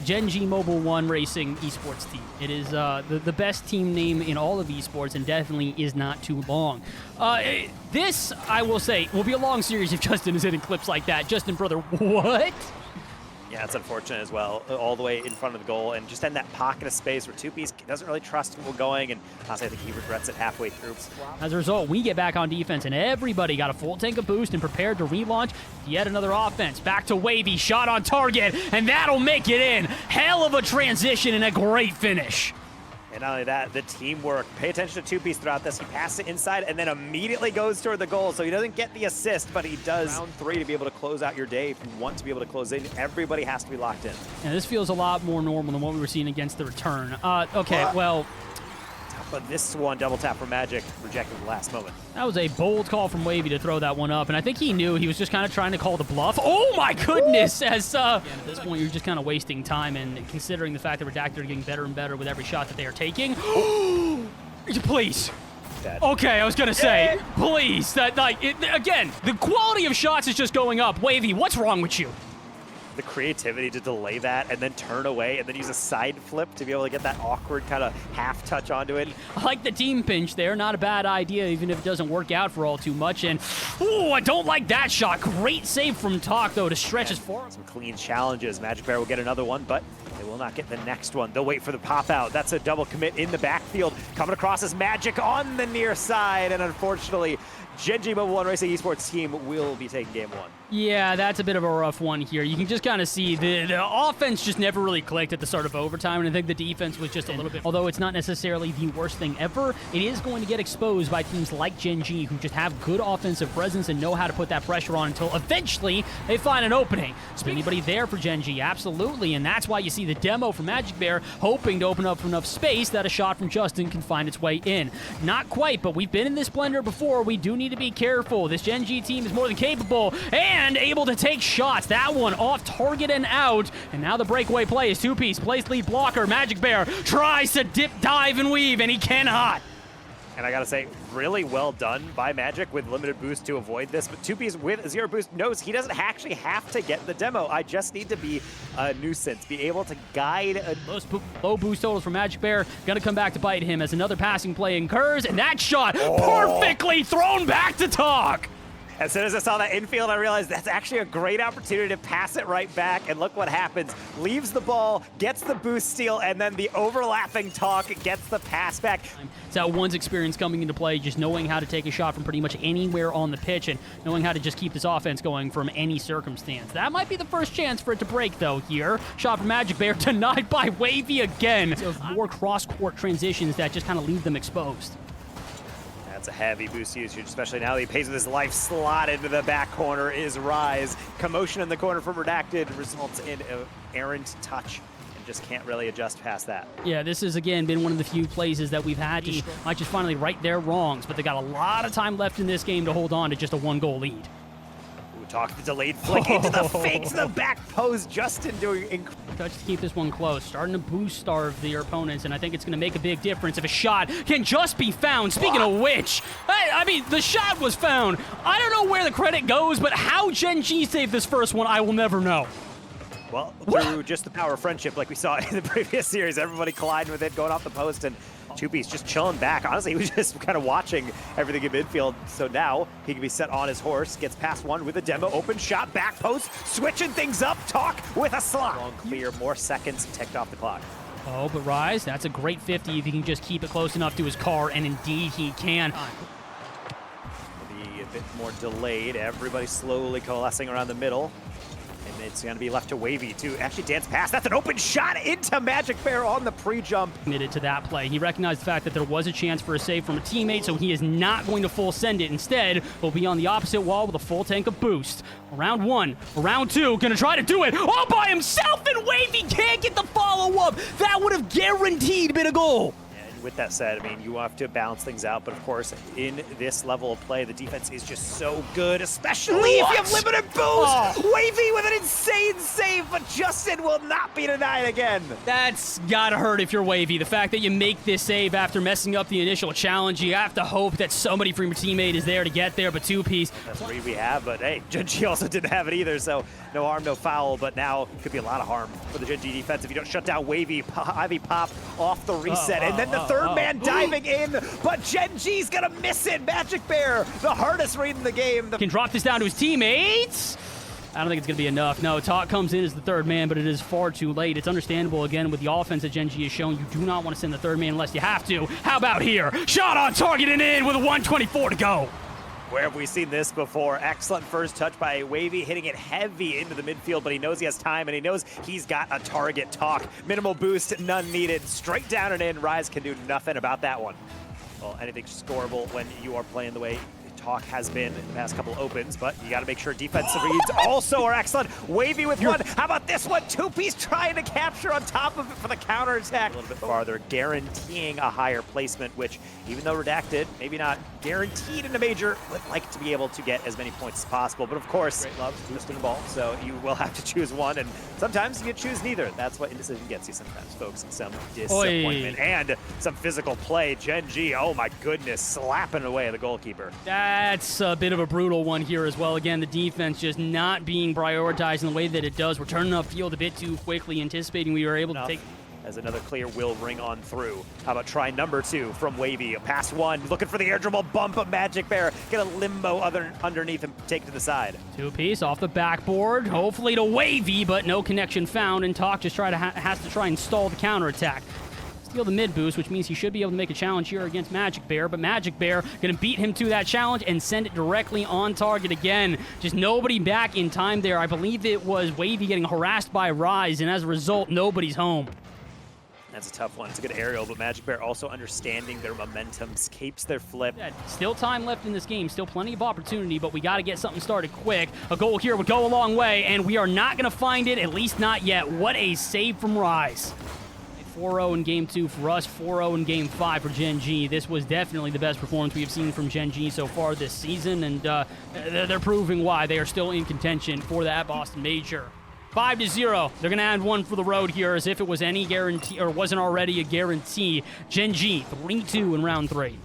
Gen.G Mobile 1 Racing esports team. It is the best team name in all of esports and definitely is not too long. This, I will say, will be a long series if Justin is hitting clips like that. Justin, brother, what? Yeah, it's unfortunate as well. All the way in front of the goal and just in that pocket of space where 2Piece doesn't really trust where we're going, and honestly, I think he regrets it halfway through. As a result, we get back on defense, and everybody got a full tank of boost and prepared to relaunch yet another offense. Back to Wavy, shot on target, and that'll make it in. Hell of a transition and a great finish. And not only that, the teamwork. Pay attention to 2Piece throughout this. He passes it inside and then immediately goes toward the goal. So he doesn't get the assist, but he does round 3 to be able to close out your day. If you want to be able to close in, everybody has to be locked in. And this feels a lot more normal than what we were seeing against the return. Okay, well... But this one, double tap for Magic, rejected at the last moment. That was a bold call from Wavy to throw that one up, and I think he knew he was just kind of trying to call the bluff. Oh my goodness! As at this point, you're just kind of wasting time, and considering the fact that Redacted are getting better and better with every shot that they are taking. Please. Dead. Okay, I was gonna say, please. Again, the quality of shots is just going up. Wavy, what's wrong with you? The creativity to delay that and then turn away and then use a side flip to be able to get that awkward kind of half touch onto it. I like the team pinch there. Not a bad idea, even if it doesn't work out for all too much. And, ooh, I don't like that shot. Great save from Talk, though, to stretch his forward. Some clean challenges. Magic Bear will get another one, but they will not get the next one. They'll wait for the pop out. That's a double commit in the backfield. Coming across as Magic on the near side, and unfortunately, Gen.G Mobile 1 Racing Esports team will be taking game 1. Yeah, that's a bit of a rough one here. You can just kind of see the offense just never really clicked at the start of overtime, and I think the defense was just a little bit... Although it's not necessarily the worst thing ever, it is going to get exposed by teams like Gen.G who just have good offensive presence and know how to put that pressure on until eventually they find an opening. Is anybody there for Gen.G? Absolutely, and that's why you see the demo from Magic Bear hoping to open up enough space that a shot from Justin can find its way in. Not quite, but we've been in this blender before. We do need to be careful. This Gen.G team is more than capable and able to take shots. That one off target and out. And now the breakaway play is 2Piece. Plays lead blocker. Magic Bear tries to dip, dive, and weave, and he cannot. And I gotta say, really well done by Magic with limited boost to avoid this. But 2Piece with 0 boost knows he doesn't actually have to get the demo. I just need to be a nuisance, be able to guide a... Low boost totals for Magic Bear. Gonna come back to bite him as another passing play incurs, and that shot perfectly thrown back to Talk. As soon as I saw that infield, I realized that's actually a great opportunity to pass it right back, and look what happens. Leaves the ball, gets the boost steal, and then the overlapping Talk gets the pass back. It's how one's experience coming into play, just knowing how to take a shot from pretty much anywhere on the pitch and knowing how to just keep this offense going from any circumstance. That might be the first chance for it to break, though, here. Shot from Magic Bear, denied by Wavy again. So more cross-court transitions that just kind of leave them exposed. That's a heavy boost usage, especially now that he pays with his life. Slot into the back corner is Rise. Commotion in the corner from Redacted results in an errant touch and just can't really adjust past that. Yeah, this has, again, been one of the few places that we've had to might just finally right their wrongs, but they got a lot of time left in this game to hold on to just a 1-goal lead. Talk the delayed flick into the fake to the back post. Justin doing touch to keep this one close. Starting to boost starve their opponents, and I think it's going to make a big difference if a shot can just be found. Speaking of which, I mean, the shot was found. I don't know where the credit goes, but how Gen.G saved this first one, I will never know. Well, through just the power of friendship, like we saw in the previous series, everybody colliding with it, going off the post, and 2Piece just chilling back. Honestly, he was just kind of watching everything in midfield. So now he can be set on his horse, gets past one with a demo, open shot, back post, switching things up, Talk with a slot. Long clear, more seconds ticked off the clock. Oh, but Rise, that's a great 50 if he can just keep it close enough to his car, and indeed he can. Maybe a bit more delayed. Everybody slowly coalescing around the middle. And it's going to be left to Wavy to actually dance past. That's an open shot into Magic Bear on the pre-jump. Committed to that play. He recognized the fact that there was a chance for a save from a teammate, so he is not going to full send it. Instead, he'll be on the opposite wall with a full tank of boost. Round 1, round 2, gonna try to do it all by himself, and Wavy can't get the follow-up. That would have guaranteed been a goal. with that said, I mean, you have to balance things out, but of course, in this level of play, the defense is just so good, especially if you have limited boost. Oh. Wavy with an insane save, but Justin will not be denied again. That's gotta hurt if you're Wavy. The fact that you make this save after messing up the initial challenge, you have to hope that somebody from your teammate is there to get there, but 2-piece. That's the read we have, but hey, Gen.G also didn't have it either, so no harm, no foul, but now could be a lot of harm for the Gen.G defense if you don't shut down Wavy. Ivy pop off the reset, and then the third man diving in, but Gen.G's gonna miss it. Magic Bear, the hardest read in the game. Can drop this down to his teammates. I don't think it's going to be enough. No, Talk comes in as the third man, but it is far too late. It's understandable, again, with the offense that Gen.G has shown. You do not want to send the third man unless you have to. How about here? Shot on target and in with a 1:24 to go. Where have we seen this before? Excellent first touch by Wavy, hitting it heavy into the midfield, but he knows he has time, and he knows he's got a target. Talk, minimal boost, none needed. Straight down and in. Rise can do nothing about that one. Well, anything's scoreable when you are playing the way Talk has been in the past couple opens, but you got to make sure defensive reads also are excellent. Wavy with one. How about this one? 2-piece trying to capture on top of it for the counterattack. A little bit farther, guaranteeing a higher placement, which even though Redacted, maybe not guaranteed in a major, would like to be able to get as many points as possible. But of course, great love boosting the ball, so you will have to choose one, and sometimes you choose neither. That's what indecision gets you sometimes, folks. Some disappointment and some physical play. Gen.G, oh my goodness, slapping away at the goalkeeper. That's a bit of a brutal one here as well. Again, the defense just not being prioritized in the way that it does. We're turning up field a bit too quickly, anticipating we were able to take... As another clear will ring on through. How about try number 2 from Wavy? Pass 1, looking for the air dribble bump of Magic Bear. Get a limbo underneath and take to the side. 2-piece off the backboard, hopefully to Wavy, but no connection found, and Talk just has to try and stall the counterattack. Steal the mid boost, which means he should be able to make a challenge here against Magic Bear, but Magic Bear gonna beat him to that challenge and send it directly on target again. Just nobody back in time there. I believe it was Wavy getting harassed by Rise, and as a result, nobody's home. That's a tough one. It's a good aerial, but Magic Bear also understanding their momentum, escapes their flip. Yeah, still time left in this game, still plenty of opportunity, but we got to get something started quick. A goal here would go a long way, and we are not going to find it, at least not yet. What a save from Rise. 4-0 in Game 2 for us, 4-0 in Game 5 for Gen.G. This was definitely the best performance we have seen from Gen.G so far this season, and they're proving why. They are still in contention for that Boston Major. 5-0. They're going to add one for the road here as if it was any guarantee, or wasn't already a guarantee. Gen.G 3-2 in round 3.